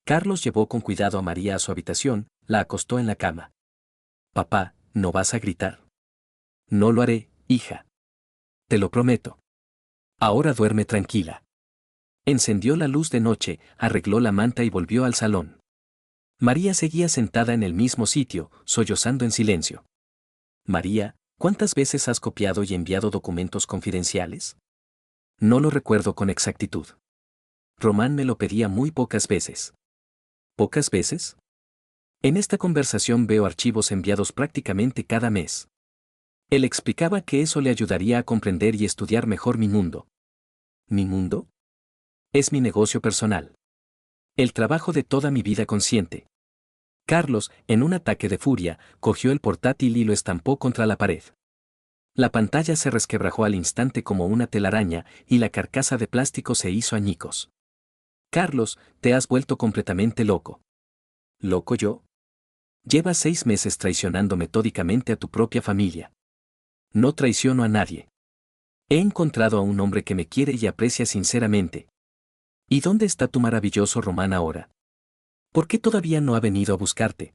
Carlos llevó con cuidado a María a su habitación, la acostó en la cama. Papá, ¿no vas a gritar? No lo haré, hija. Te lo prometo. Ahora duerme tranquila. Encendió la luz de noche, arregló la manta y volvió al salón. María seguía sentada en el mismo sitio, sollozando en silencio. María, ¿cuántas veces has copiado y enviado documentos confidenciales? No lo recuerdo con exactitud. Román me lo pedía muy pocas veces. ¿Pocas veces? En esta conversación veo archivos enviados prácticamente cada mes. Él explicaba que eso le ayudaría a comprender y estudiar mejor mi mundo. ¿Mi mundo? Es mi negocio personal. El trabajo de toda mi vida consciente. Carlos, en un ataque de furia, cogió el portátil y lo estampó contra la pared. La pantalla se resquebrajó al instante como una telaraña y la carcasa de plástico se hizo añicos. Carlos, te has vuelto completamente loco. ¿Loco yo? Llevas 6 meses traicionando metódicamente a tu propia familia. No traiciono a nadie. He encontrado a un hombre que me quiere y aprecia sinceramente. ¿Y dónde está tu maravilloso Román ahora? ¿Por qué todavía no ha venido a buscarte?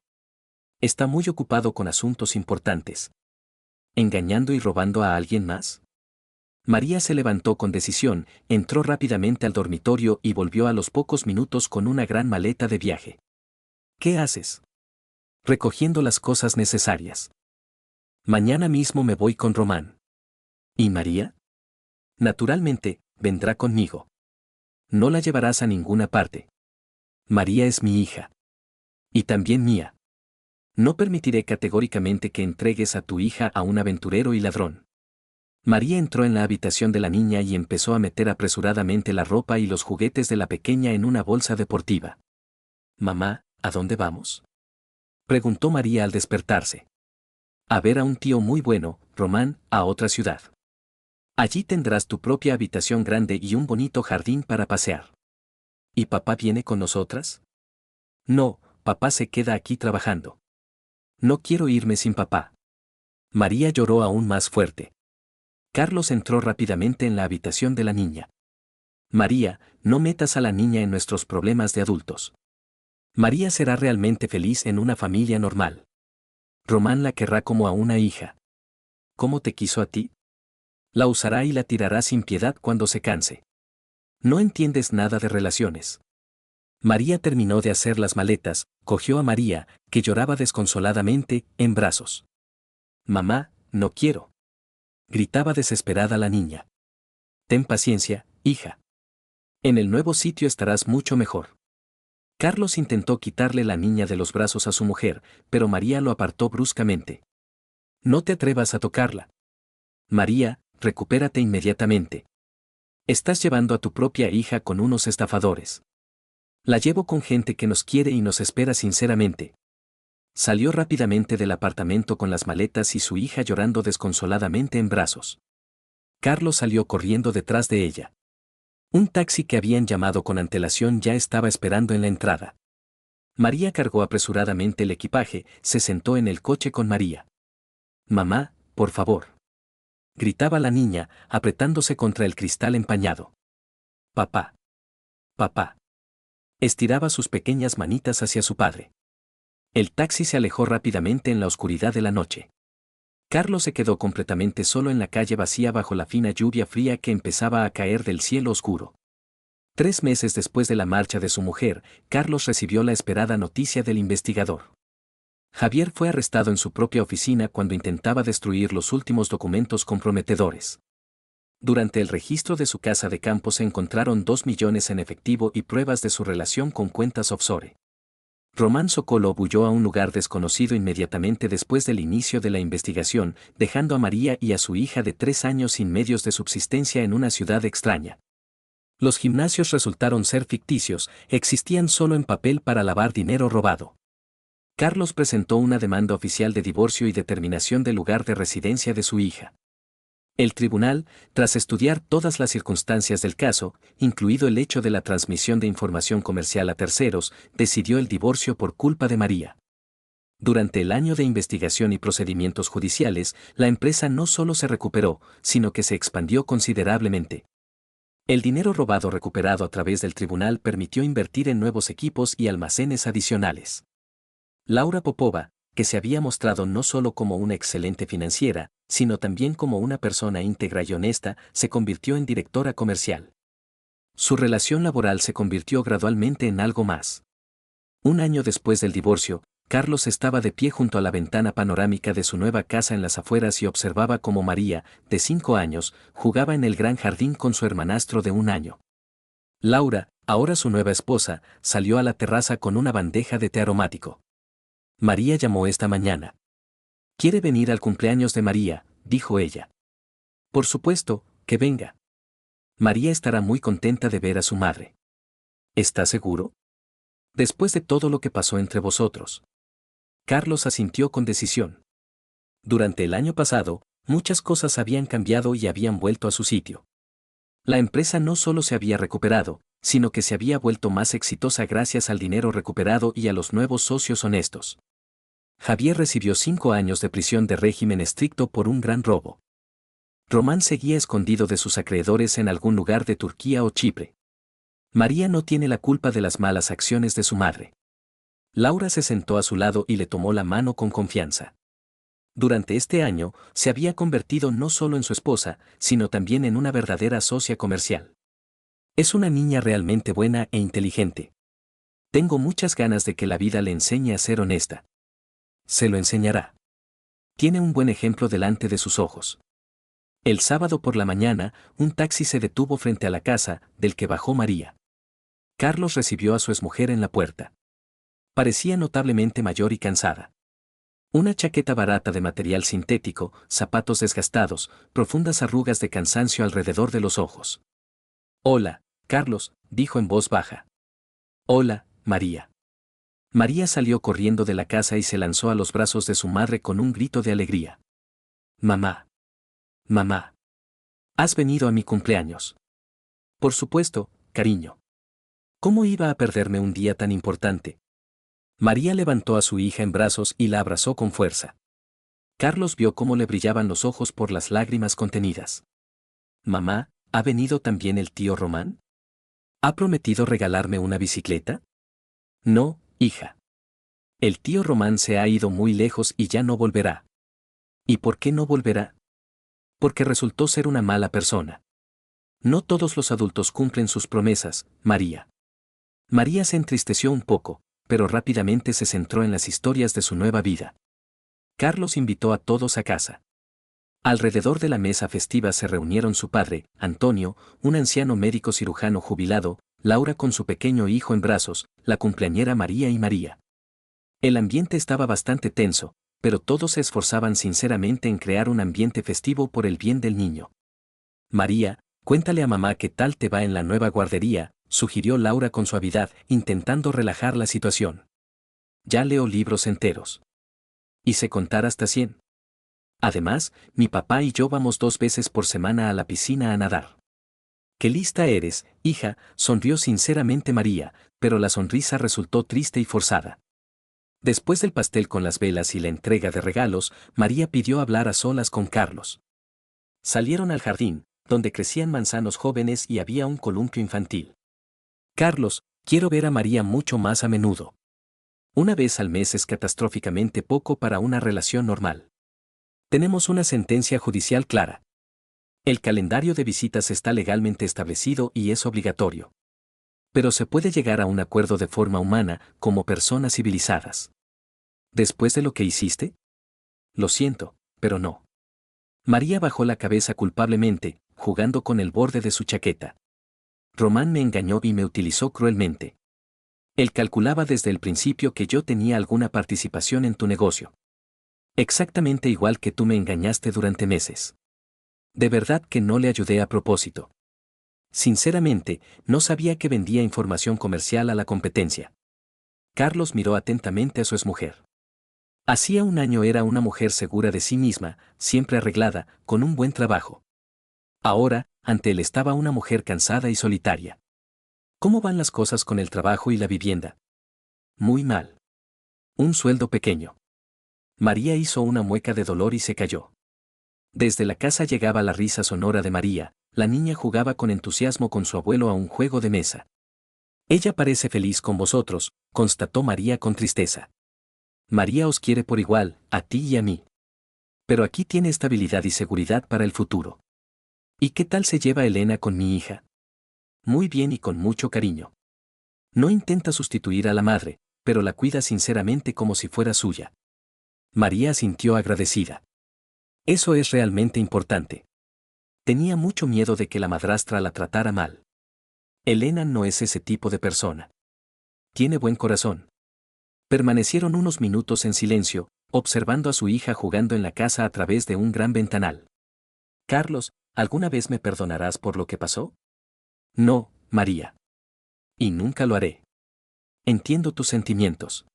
Está muy ocupado con asuntos importantes. ¿Engañando y robando a alguien más? María se levantó con decisión, entró rápidamente al dormitorio y volvió a los pocos minutos con una gran maleta de viaje. ¿Qué haces? Recogiendo las cosas necesarias. Mañana mismo me voy con Román. ¿Y María? Naturalmente, vendrá conmigo. No la llevarás a ninguna parte. María es mi hija. Y también mía. No permitiré categóricamente que entregues a tu hija a un aventurero y ladrón. María entró en la habitación de la niña y empezó a meter apresuradamente la ropa y los juguetes de la pequeña en una bolsa deportiva. Mamá, ¿a dónde vamos? Preguntó María al despertarse. A ver a un tío muy bueno, Román, a otra ciudad. Allí tendrás tu propia habitación grande y un bonito jardín para pasear. ¿Y papá viene con nosotras? No, papá se queda aquí trabajando. No quiero irme sin papá. María lloró aún más fuerte. Carlos entró rápidamente en la habitación de la niña. María, no metas a la niña en nuestros problemas de adultos. María será realmente feliz en una familia normal. Román la querrá como a una hija. ¿Cómo te quiso a ti? La usará y la tirará sin piedad cuando se canse. No entiendes nada de relaciones. María terminó de hacer las maletas, cogió a María, que lloraba desconsoladamente, en brazos. Mamá, no quiero. Gritaba desesperada la niña. Ten paciencia, hija. En el nuevo sitio estarás mucho mejor. Carlos intentó quitarle la niña de los brazos a su mujer, pero María lo apartó bruscamente. No te atrevas a tocarla. María, recupérate inmediatamente. Estás llevando a tu propia hija con unos estafadores. La llevo con gente que nos quiere y nos espera sinceramente. Salió rápidamente del apartamento con las maletas y su hija llorando desconsoladamente en brazos. Carlos salió corriendo detrás de ella. Un taxi que habían llamado con antelación ya estaba esperando en la entrada. María cargó apresuradamente el equipaje, se sentó en el coche con María. Mamá, por favor. Gritaba la niña, apretándose contra el cristal empañado. Papá. Papá. Estiraba sus pequeñas manitas hacia su padre. El taxi se alejó rápidamente en la oscuridad de la noche. Carlos se quedó completamente solo en la calle vacía bajo la fina lluvia fría que empezaba a caer del cielo oscuro. 3 meses después de la marcha de su mujer, Carlos recibió la esperada noticia del investigador. Javier fue arrestado en su propia oficina cuando intentaba destruir los últimos documentos comprometedores. Durante el registro de su casa de campo se encontraron 2 millones en efectivo y pruebas de su relación con cuentas offshore. Román Sokolov huyó a un lugar desconocido inmediatamente después del inicio de la investigación, dejando a María y a su hija de 3 años sin medios de subsistencia en una ciudad extraña. Los gimnasios resultaron ser ficticios, existían solo en papel para lavar dinero robado. Carlos presentó una demanda oficial de divorcio y determinación del lugar de residencia de su hija. El tribunal, tras estudiar todas las circunstancias del caso, incluido el hecho de la transmisión de información comercial a terceros, decidió el divorcio por culpa de María. Durante el año de investigación y procedimientos judiciales, la empresa no solo se recuperó, sino que se expandió considerablemente. El dinero robado recuperado a través del tribunal permitió invertir en nuevos equipos y almacenes adicionales. Laura Popova, que se había mostrado no solo como una excelente financiera, sino también como una persona íntegra y honesta, se convirtió en directora comercial. Su relación laboral se convirtió gradualmente en algo más. Un año después del divorcio, Carlos estaba de pie junto a la ventana panorámica de su nueva casa en las afueras y observaba cómo María, de 5 años, jugaba en el gran jardín con su hermanastro de 1 año. Laura, ahora su nueva esposa, salió a la terraza con una bandeja de té aromático. María llamó esta mañana. «¿Quiere venir al cumpleaños de María?», dijo ella. «Por supuesto, que venga. María estará muy contenta de ver a su madre». «¿Está seguro?». «Después de todo lo que pasó entre vosotros». Carlos asintió con decisión. Durante el año pasado, muchas cosas habían cambiado y habían vuelto a su sitio. La empresa no solo se había recuperado, sino que se había vuelto más exitosa gracias al dinero recuperado y a los nuevos socios honestos. Javier recibió 5 años de prisión de régimen estricto por un gran robo. Román seguía escondido de sus acreedores en algún lugar de Turquía o Chipre. María no tiene la culpa de las malas acciones de su madre. Laura se sentó a su lado y le tomó la mano con confianza. Durante este año, se había convertido no solo en su esposa, sino también en una verdadera socia comercial. Es una niña realmente buena e inteligente. Tengo muchas ganas de que la vida le enseñe a ser honesta. Se lo enseñará. Tiene un buen ejemplo delante de sus ojos. El sábado por la mañana, un taxi se detuvo frente a la casa, del que bajó María. Carlos recibió a su exmujer en la puerta. Parecía notablemente mayor y cansada. Una chaqueta barata de material sintético, zapatos desgastados, profundas arrugas de cansancio alrededor de los ojos. «Hola, Carlos», dijo en voz baja. «Hola, María». María salió corriendo de la casa y se lanzó a los brazos de su madre con un grito de alegría. «Mamá. Mamá. ¿Has venido a mi cumpleaños?». «Por supuesto, cariño. ¿Cómo iba a perderme un día tan importante?». María levantó a su hija en brazos y la abrazó con fuerza. Carlos vio cómo le brillaban los ojos por las lágrimas contenidas. «Mamá, ¿ha venido también el tío Román? ¿Ha prometido regalarme una bicicleta?». «No, hija. El tío Román se ha ido muy lejos y ya no volverá». «¿Y por qué no volverá?». «Porque resultó ser una mala persona». «No todos los adultos cumplen sus promesas, María». María se entristeció un poco, pero rápidamente se centró en las historias de su nueva vida. Carlos invitó a todos a casa. Alrededor de la mesa festiva se reunieron su padre, Antonio, un anciano médico cirujano jubilado, Laura con su pequeño hijo en brazos, la cumpleañera María y María. El ambiente estaba bastante tenso, pero todos se esforzaban sinceramente en crear un ambiente festivo por el bien del niño. «María, cuéntale a mamá qué tal te va en la nueva guardería», sugirió Laura con suavidad, intentando relajar la situación. «Ya leo libros enteros. Y sé contar hasta 100. Además, mi papá y yo vamos 2 veces por semana a la piscina a nadar». «Qué lista eres, hija», sonrió sinceramente María, pero la sonrisa resultó triste y forzada. Después del pastel con las velas y la entrega de regalos, María pidió hablar a solas con Carlos. Salieron al jardín, donde crecían manzanos jóvenes y había un columpio infantil. «Carlos, quiero ver a María mucho más a menudo. 1 vez al mes es catastróficamente poco para una relación normal. Tenemos una sentencia judicial clara. El calendario de visitas está legalmente establecido y es obligatorio. Pero se puede llegar a un acuerdo de forma humana, como personas civilizadas». «¿Después de lo que hiciste?». «Lo siento, pero no». María bajó la cabeza culpablemente, jugando con el borde de su chaqueta. «Román me engañó y me utilizó cruelmente. Él calculaba desde el principio que yo tenía alguna participación en tu negocio. Exactamente igual que tú me engañaste durante meses. De verdad que no le ayudé a propósito. Sinceramente, no sabía que vendía información comercial a la competencia». Carlos miró atentamente a su exmujer. Hacía un año era una mujer segura de sí misma, siempre arreglada, con un buen trabajo. Ahora, ante él estaba una mujer cansada y solitaria. ¿Cómo van las cosas con el trabajo y la vivienda? Muy mal. Un sueldo pequeño. María hizo una mueca de dolor y se calló. Desde la casa llegaba la risa sonora de María, la niña jugaba con entusiasmo con su abuelo a un juego de mesa. Ella parece feliz con vosotros, constató María con tristeza. María os quiere por igual, a ti y a mí. Pero aquí tiene estabilidad y seguridad para el futuro. ¿Y qué tal se lleva Elena con mi hija? Muy bien y con mucho cariño. No intenta sustituir a la madre, pero la cuida sinceramente como si fuera suya. María sintió agradecida. Eso es realmente importante. Tenía mucho miedo de que la madrastra la tratara mal. Elena no es ese tipo de persona. Tiene buen corazón. Permanecieron unos minutos en silencio, observando a su hija jugando en la casa a través de un gran ventanal. Carlos, ¿alguna vez me perdonarás por lo que pasó? No, María. Y nunca lo haré. Entiendo tus sentimientos.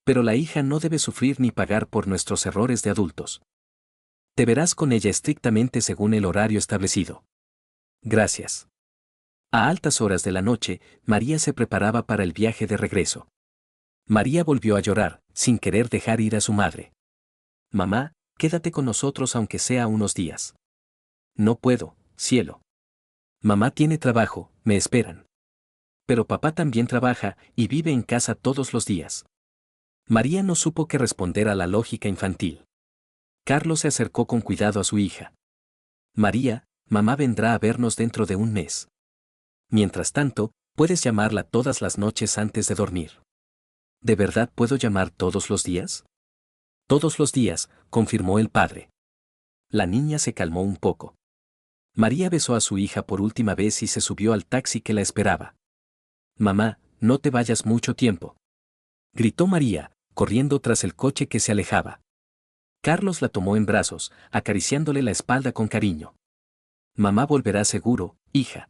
Pero la hija no debe sufrir ni pagar por nuestros errores de adultos. Te verás con ella estrictamente según el horario establecido. Gracias. A altas horas de la noche, María se preparaba para el viaje de regreso. María volvió a llorar, sin querer dejar ir a su madre. Mamá, quédate con nosotros aunque sea unos días. No puedo, cielo. Mamá tiene trabajo, me esperan. Pero papá también trabaja y vive en casa todos los días. María no supo qué responder a la lógica infantil. Carlos se acercó con cuidado a su hija. María, mamá vendrá a vernos dentro de un mes. Mientras tanto, puedes llamarla todas las noches antes de dormir. ¿De verdad puedo llamar todos los días? Todos los días, confirmó el padre. La niña se calmó un poco. María besó a su hija por última vez y se subió al taxi que la esperaba. Mamá, no te vayas mucho tiempo. Gritó María, corriendo tras el coche que se alejaba. Carlos la tomó en brazos, acariciándole la espalda con cariño. Mamá volverá seguro, hija.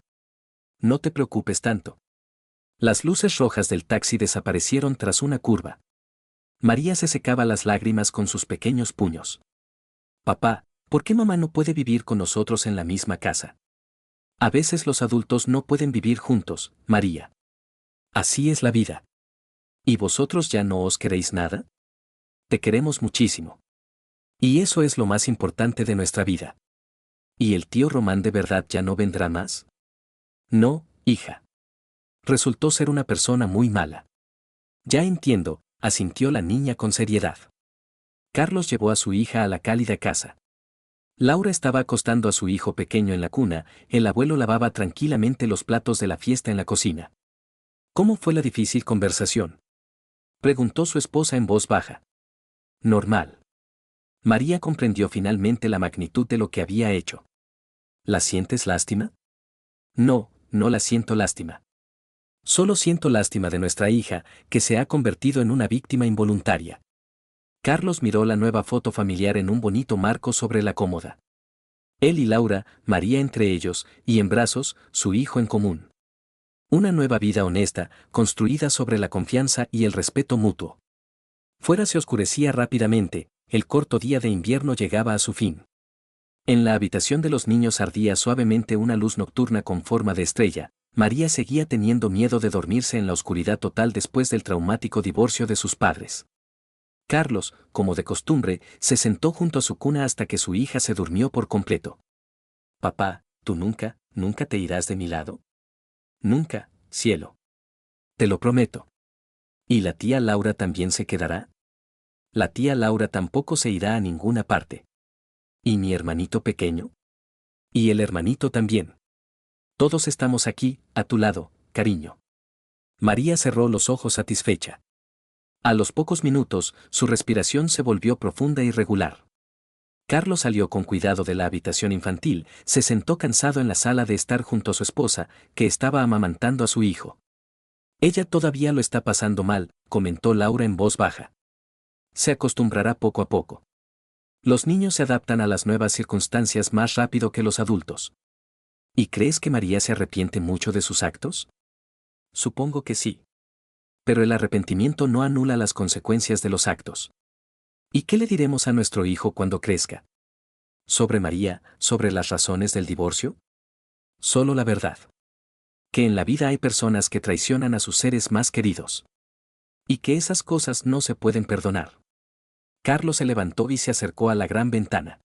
No te preocupes tanto. Las luces rojas del taxi desaparecieron tras una curva. María se secaba las lágrimas con sus pequeños puños. Papá, ¿por qué mamá no puede vivir con nosotros en la misma casa? A veces los adultos no pueden vivir juntos, María. Así es la vida. ¿Y vosotros ya no os queréis nada? Te queremos muchísimo. Y eso es lo más importante de nuestra vida. ¿Y el tío Román de verdad ya no vendrá más? No, hija. Resultó ser una persona muy mala. Ya entiendo, asintió la niña con seriedad. Carlos llevó a su hija a la cálida casa. Laura estaba acostando a su hijo pequeño en la cuna, el abuelo lavaba tranquilamente los platos de la fiesta en la cocina. ¿Cómo fue la difícil conversación? Preguntó su esposa en voz baja. Normal. María comprendió finalmente la magnitud de lo que había hecho. ¿La sientes lástima? No, no la siento lástima. Solo siento lástima de nuestra hija, que se ha convertido en una víctima involuntaria. Carlos miró la nueva foto familiar en un bonito marco sobre la cómoda. Él y Laura, María entre ellos, y en brazos, su hijo en común. Una nueva vida honesta, construida sobre la confianza y el respeto mutuo. Fuera se oscurecía rápidamente, el corto día de invierno llegaba a su fin. En la habitación de los niños ardía suavemente una luz nocturna con forma de estrella. María seguía teniendo miedo de dormirse en la oscuridad total después del traumático divorcio de sus padres. Carlos, como de costumbre, se sentó junto a su cuna hasta que su hija se durmió por completo. Papá, ¿tú nunca, nunca te irás de mi lado? Nunca, cielo. Te lo prometo. ¿Y la tía Laura también se quedará? La tía Laura tampoco se irá a ninguna parte. ¿Y mi hermanito pequeño? Y el hermanito también. Todos estamos aquí, a tu lado, cariño. María cerró los ojos satisfecha. A los pocos minutos, su respiración se volvió profunda y regular. Carlos salió con cuidado de la habitación infantil, se sentó cansado en la sala de estar junto a su esposa, que estaba amamantando a su hijo. Ella todavía lo está pasando mal, comentó Laura en voz baja. Se acostumbrará poco a poco. Los niños se adaptan a las nuevas circunstancias más rápido que los adultos. ¿Y crees que María se arrepiente mucho de sus actos? Supongo que sí. Pero el arrepentimiento no anula las consecuencias de los actos. ¿Y qué le diremos a nuestro hijo cuando crezca? ¿Sobre María, sobre las razones del divorcio? Solo la verdad. Que en la vida hay personas que traicionan a sus seres más queridos. Y que esas cosas no se pueden perdonar. Carlos se levantó y se acercó a la gran ventana.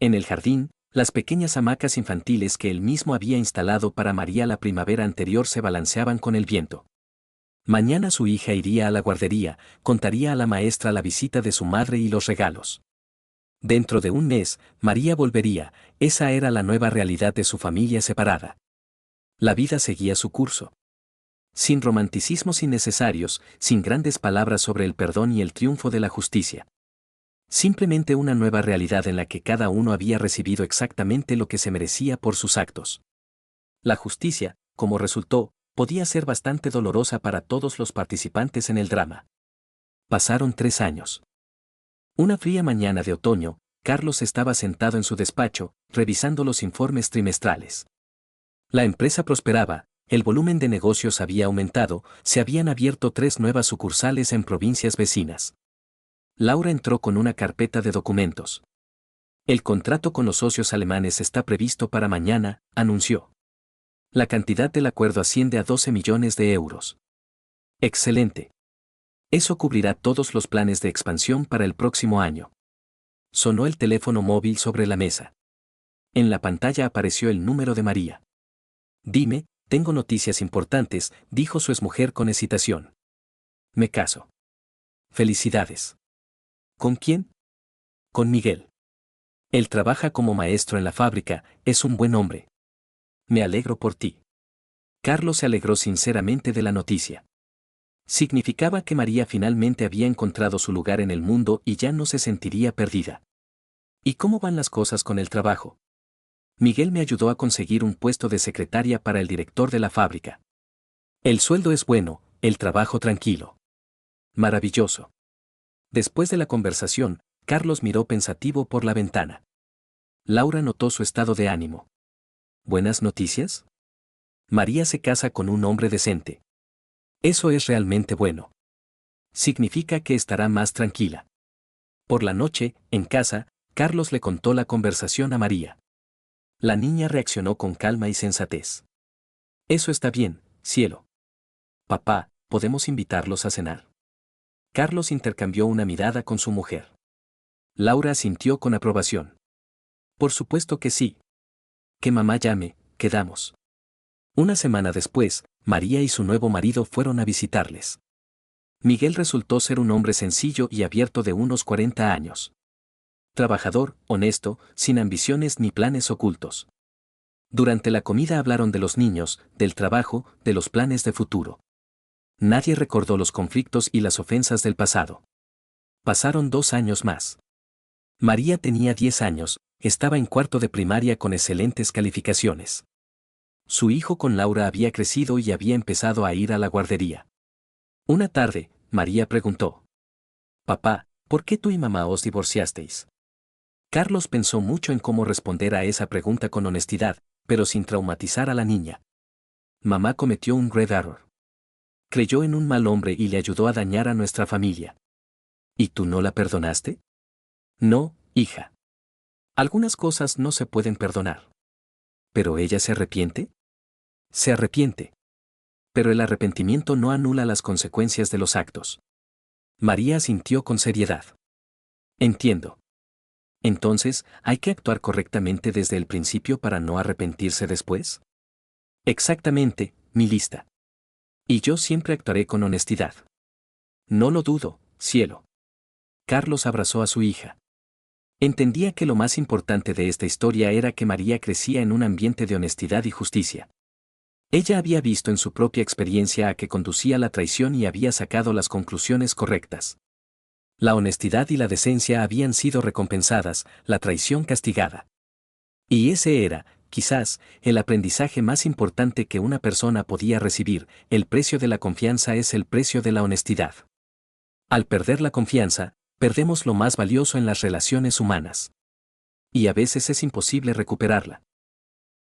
En el jardín, las pequeñas hamacas infantiles que él mismo había instalado para María la primavera anterior se balanceaban con el viento. Mañana su hija iría a la guardería, contaría a la maestra la visita de su madre y los regalos. Dentro de un mes, María volvería, esa era la nueva realidad de su familia separada. La vida seguía su curso. Sin romanticismos innecesarios, sin grandes palabras sobre el perdón y el triunfo de la justicia. Simplemente una nueva realidad en la que cada uno había recibido exactamente lo que se merecía por sus actos. La justicia, como resultó, podía ser bastante dolorosa para todos los participantes en el drama. Pasaron 3 años. Una fría mañana de otoño, Carlos estaba sentado en su despacho, revisando los informes trimestrales. La empresa prosperaba, el volumen de negocios había aumentado, se habían abierto 3 nuevas sucursales en provincias vecinas. Laura entró con una carpeta de documentos. El contrato con los socios alemanes está previsto para mañana, anunció. La cantidad del acuerdo asciende a 12 millones de euros. Excelente. Eso cubrirá todos los planes de expansión para el próximo año. Sonó el teléfono móvil sobre la mesa. En la pantalla apareció el número de María. Dime, tengo noticias importantes, dijo su exmujer con hesitación. Me caso. Felicidades. ¿Con quién? Con Miguel. Él trabaja como maestro en la fábrica, es un buen hombre. Me alegro por ti. Carlos se alegró sinceramente de la noticia. Significaba que María finalmente había encontrado su lugar en el mundo y ya no se sentiría perdida. ¿Y cómo van las cosas con el trabajo? Miguel me ayudó a conseguir un puesto de secretaria para el director de la fábrica. El sueldo es bueno, el trabajo tranquilo. Maravilloso. Después de la conversación, Carlos miró pensativo por la ventana. Laura notó su estado de ánimo. ¿Buenas noticias? María se casa con un hombre decente. Eso es realmente bueno. Significa que estará más tranquila. Por la noche, en casa, Carlos le contó la conversación a María. La niña reaccionó con calma y sensatez. Eso está bien, cielo. Papá, ¿podemos invitarlos a cenar? Carlos intercambió una mirada con su mujer. Laura asintió con aprobación. Por supuesto que sí. Que mamá llame, quedamos. Una semana después, María y su nuevo marido fueron a visitarles. Miguel resultó ser un hombre sencillo y abierto de unos 40 años. Trabajador, honesto, sin ambiciones ni planes ocultos. Durante la comida hablaron de los niños, del trabajo, de los planes de futuro. Nadie recordó los conflictos y las ofensas del pasado. Pasaron 2 años más. María tenía 10 años, estaba en cuarto de primaria con excelentes calificaciones. Su hijo con Laura había crecido y había empezado a ir a la guardería. Una tarde, María preguntó. Papá, ¿por qué tú y mamá os divorciasteis? Carlos pensó mucho en cómo responder a esa pregunta con honestidad, pero sin traumatizar a la niña. Mamá cometió un grave error. Creyó en un mal hombre y le ayudó a dañar a nuestra familia. ¿Y tú no la perdonaste? No, hija. Algunas cosas no se pueden perdonar. ¿Pero ella se arrepiente? Se arrepiente. Pero el arrepentimiento no anula las consecuencias de los actos. María asintió con seriedad. Entiendo. Entonces, ¿hay que actuar correctamente desde el principio para no arrepentirse después? Exactamente, mi lista. Y yo siempre actuaré con honestidad. No lo dudo, cielo. Carlos abrazó a su hija. Entendía que lo más importante de esta historia era que María crecía en un ambiente de honestidad y justicia. Ella había visto en su propia experiencia a qué conducía la traición y había sacado las conclusiones correctas. La honestidad y la decencia habían sido recompensadas, la traición castigada. Y ese era, quizás, el aprendizaje más importante que una persona podía recibir: el precio de la confianza es el precio de la honestidad. Al perder la confianza, perdemos lo más valioso en las relaciones humanas. Y a veces es imposible recuperarla.